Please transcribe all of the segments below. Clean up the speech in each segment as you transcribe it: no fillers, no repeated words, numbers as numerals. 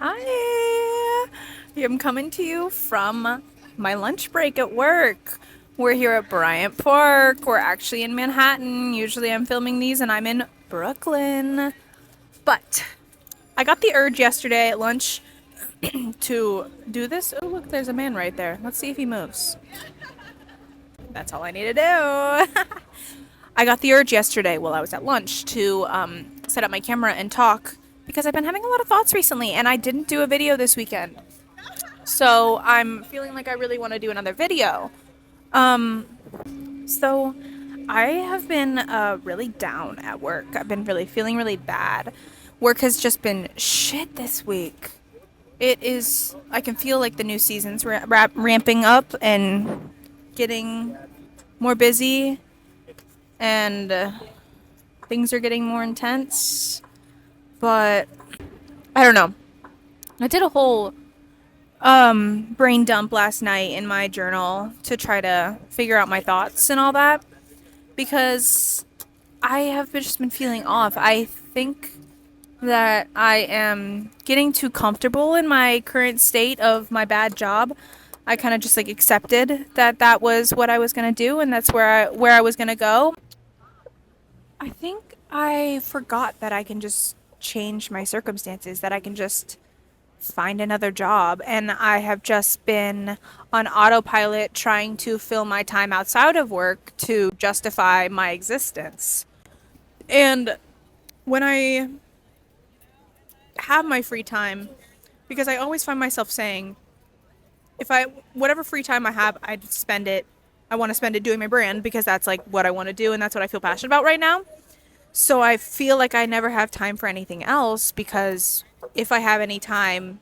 Hi! I'm coming to you from my lunch break at work. We're here at Bryant Park. We're actually in Manhattan. Usually I'm filming these and I'm in Brooklyn. But I got the urge yesterday at lunch to do this. Oh, look, there's a man right there. Let's see if he moves. That's all I need to do. I got the urge yesterday while I was at lunch to set up my camera and talk because I've been having a lot of thoughts recently and I didn't do a video this weekend. So I'm feeling like I really want to do another video. So I have been really down at work. I've been really feeling really bad. Work has just been shit this week. It is, I can feel like the new season's ramping up and getting more busy, and things are getting more intense. But I don't know. I did a whole brain dump last night in my journal to try to figure out my thoughts and all that because I have just been feeling off. I think that I am getting too comfortable in my current state of my bad job. I kind of just like accepted that that was what I was going to do and that's where I was going to go. I think I forgot that I can just change my circumstances, that I can just find another job. And I have just been on autopilot trying to fill my time outside of work to justify my existence. And when I have my free time, because I always find myself saying, whatever free time I have, I want to spend it doing my brand because that's like what I want to do and that's what I feel passionate about right now. So I feel like I never have time for anything else because if I have any time,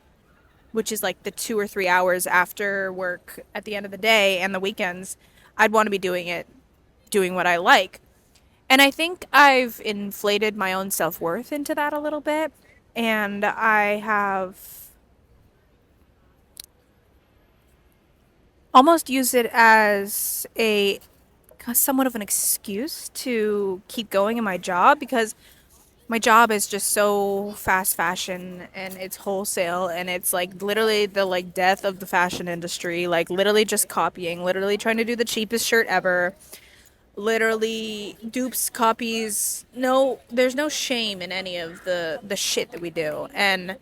which is like the 2 or 3 hours after work at the end of the day and the weekends, I'd want to be doing what I like. And I think I've inflated my own self worth into that a little bit. And I have almost used it as a somewhat of an excuse to keep going in my job because my job is just so fast fashion and it's wholesale and it's like literally the like death of the fashion industry, like literally just copying, literally trying to do the cheapest shirt ever, literally dupes, copies. No, there's no shame in any of the shit that we do. And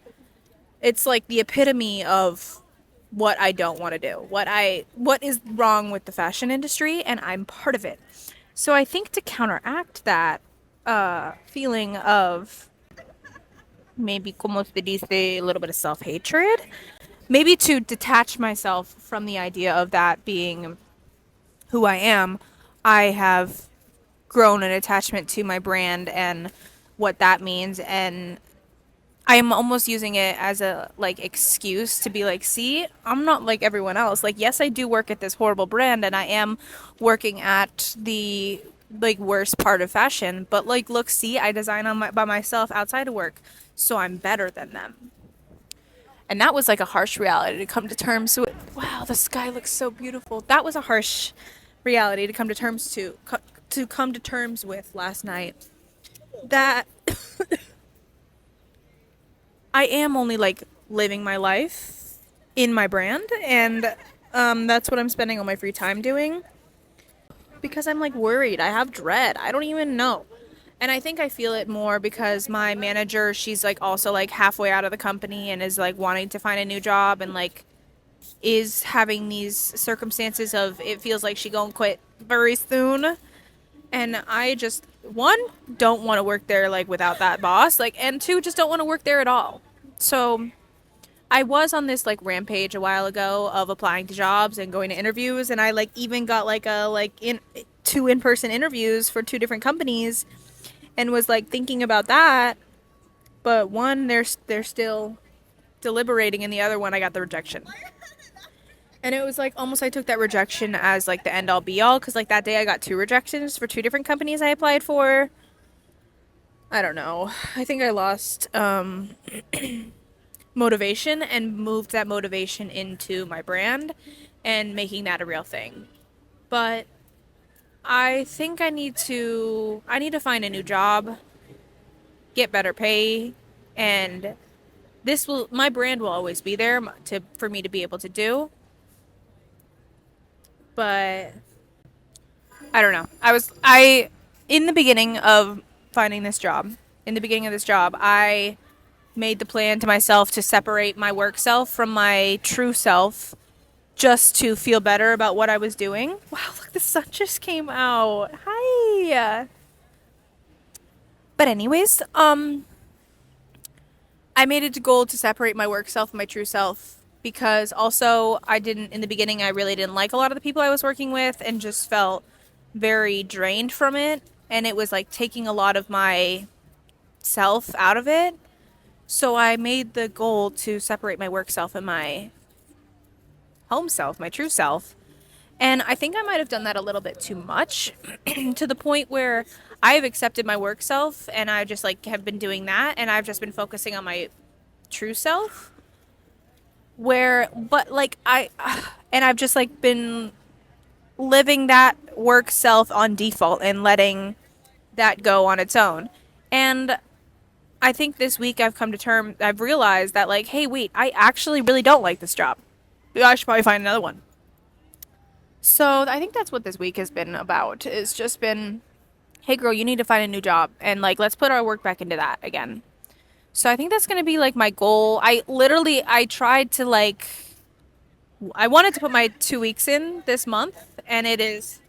it's like the epitome of what I don't want to do. What is wrong with the fashion industry and I'm part of it. So I think to counteract that feeling of maybe como se dice a little bit of self-hatred, maybe to detach myself from the idea of that being who I am, I have grown an attachment to my brand and what that means, and I am almost using it as a like excuse to be like, see, I'm not like everyone else. Like, yes, I do work at this horrible brand and I am working at the like worst part of fashion, but like look, see, I design by myself outside of work. So I'm better than them. And that was like a harsh reality to come to terms with. Wow, the sky looks so beautiful. That was a harsh reality to come to terms to come to terms with last night. That I am only like living my life in my brand, and that's what I'm spending all my free time doing because I'm like worried. I have dread. I don't even know. And I think I feel it more because my manager, she's like also like halfway out of the company and is like wanting to find a new job and like is having these circumstances of it feels like she gonna quit very soon. And I just one don't want to work there like without that boss, like, and two just don't want to work there at all. So I was on this like rampage a while ago of applying to jobs and going to interviews, and I like even got like a like in two in-person interviews for two different companies and was like thinking about that, but one they're still deliberating and the other one I got the rejection. And it was like almost I took that rejection as like the end all be all because like that day I got two rejections for two different companies I applied for. I don't know. I think I lost motivation and moved that motivation into my brand and making that a real thing. But I think I need to find a new job, get better pay, and my brand will always be there to for me to be able to do, but I don't know. I in the beginning of finding this job, in the beginning of this job, I made the plan to myself to separate my work self from my true self just to feel better about what I was doing. Wow, look, the sun just came out. Hi. But anyways, I made it a goal to separate my work self and my true self because also I didn't in the beginning I really didn't like a lot of the people I was working with and just felt very drained from it, and it was like taking a lot of my self out of it. So I made the goal to separate my work self and my home self, my true self. And I think I might have done that a little bit too much to the point where I have accepted my work self and I just like have been doing that and I've just been focusing on my true self where but like I and I've just like been living that work self on default and letting that go on its own. And I think this week I've realized that like, hey, wait, I actually really don't like this job. I should probably find another one. So I think that's what this week has been about. It's just been, hey girl, you need to find a new job and like let's put our work back into that again. So I think that's gonna be like my goal. I tried to like I wanted to put my 2 weeks in this month and it is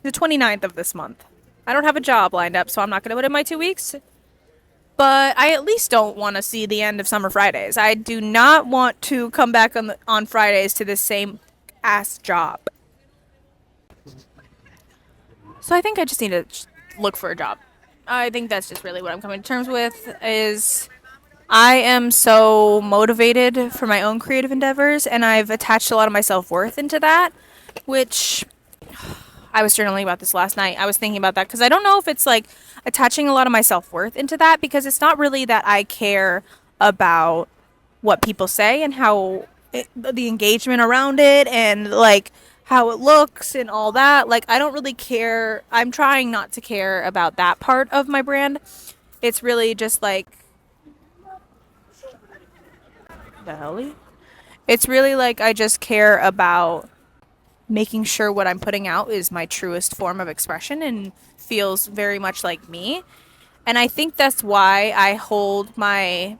the 29th of this month. I don't have a job lined up, so I'm not gonna put in my 2 weeks. But I at least don't want to see the end of Summer Fridays. I do not want to come back on Fridays to this same ass job. So I think I just need to look for a job. I think that's just really what I'm coming to terms with is I am so motivated for my own creative endeavors and I've attached a lot of my self-worth into that, which I was journaling about this last night. I was thinking about that because I don't know if it's like attaching a lot of my self-worth into that because it's not really that I care about what people say and the engagement around it and like how it looks and all that. Like I don't really care. I'm trying not to care about that part of my brand. It's really just like the hell? It's really like I just care about making sure what I'm putting out is my truest form of expression and feels very much like me. And I think that's why I hold my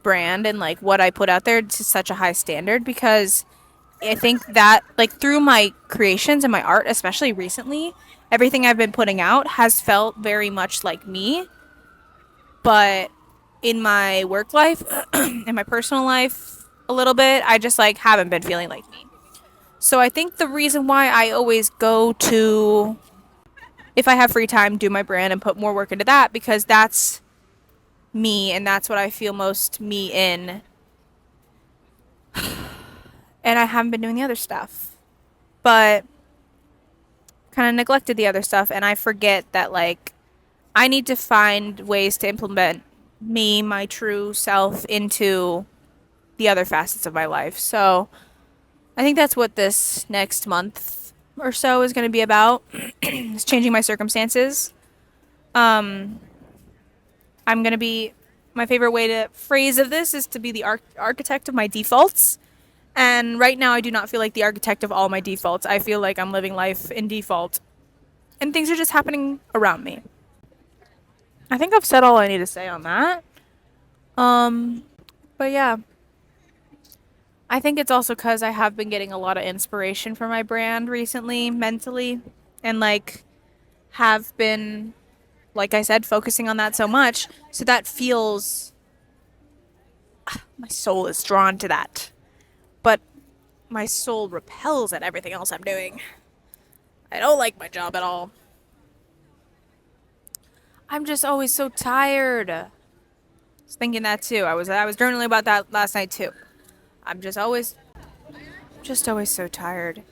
brand and like what I put out there to such a high standard because I think that like through my creations and my art, especially recently, everything I've been putting out has felt very much like me. But in my work life, in my personal life, a little bit, I just like haven't been feeling like me. So I think the reason why I always go to, if I have free time, do my brand and put more work into that because that's me and that's what I feel most me in. And I haven't been doing the other stuff. But kind of neglected the other stuff and I forget that like I need to find ways to implement me, my true self into the other facets of my life. So I think that's what this next month or so is going to be about. Is changing my circumstances. I'm going to be, my favorite way to phrase of this is to be the architect of my defaults. And right now I do not feel like the architect of all my defaults. I feel like I'm living life in default. And things are just happening around me. I think I've said all I need to say on that. But yeah. I think it's also because I have been getting a lot of inspiration for my brand recently, mentally. And like, have been, like I said, focusing on that so much. So that feels, my soul is drawn to that. But my soul repels at everything else I'm doing. I don't like my job at all. I'm just always so tired. I was thinking that too. I was journaling about that last night too. I'm just always so tired.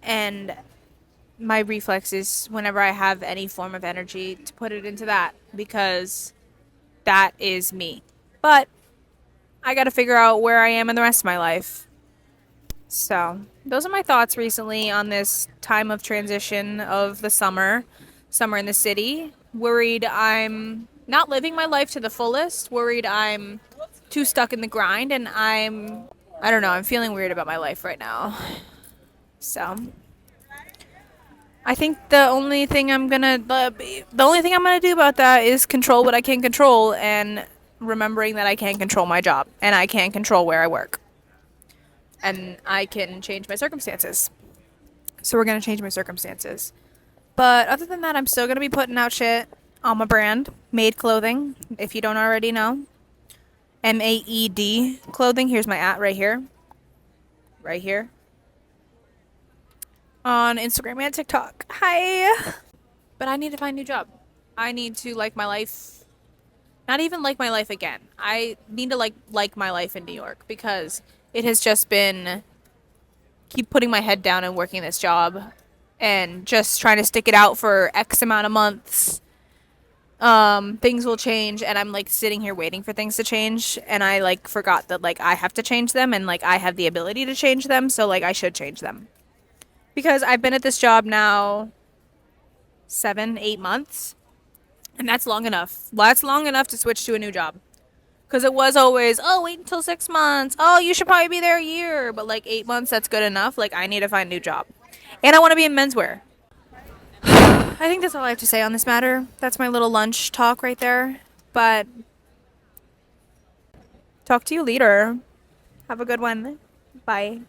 And my reflex is whenever I have any form of energy to put it into that because that is me. But I got to figure out where I am in the rest of my life. So, those are my thoughts recently on this time of transition of the summer in the city. Worried I'm not living my life to the fullest. Worried I'm too stuck in the grind, and I don't know, I'm feeling weird about my life right now. So I think the only thing I'm gonna do about that is control what I can control, and remembering that I can't control my job and I can't control where I work, and I can change my circumstances. So we're gonna change my circumstances. But other than that, I'm still gonna be putting out shit on my brand, Made Clothing. If you don't already know, MAED Clothing. Here's my @ right here, right here on Instagram and TikTok. Hi. But I need to find a new job. I need to like my life. Not even like my life again. I need to like my life in New York, because it has just been keep putting my head down and working this job and just trying to stick it out for X amount of months. Things will change, and I'm like sitting here waiting for things to change, and I like forgot that like I have to change them, and like I have the ability to change them, so like I should change them. Because I've been at this job now 7, 8 months, and that's long enough. That's long enough to switch to a new job. Because it was always, oh, wait until 6 months. Oh, you should probably be there a year. But like 8 months, that's good enough. Like, I need to find a new job. And I want to be in menswear. I think that's all I have to say on this matter. That's my little lunch talk right there. But talk to you later. Have a good one. Bye.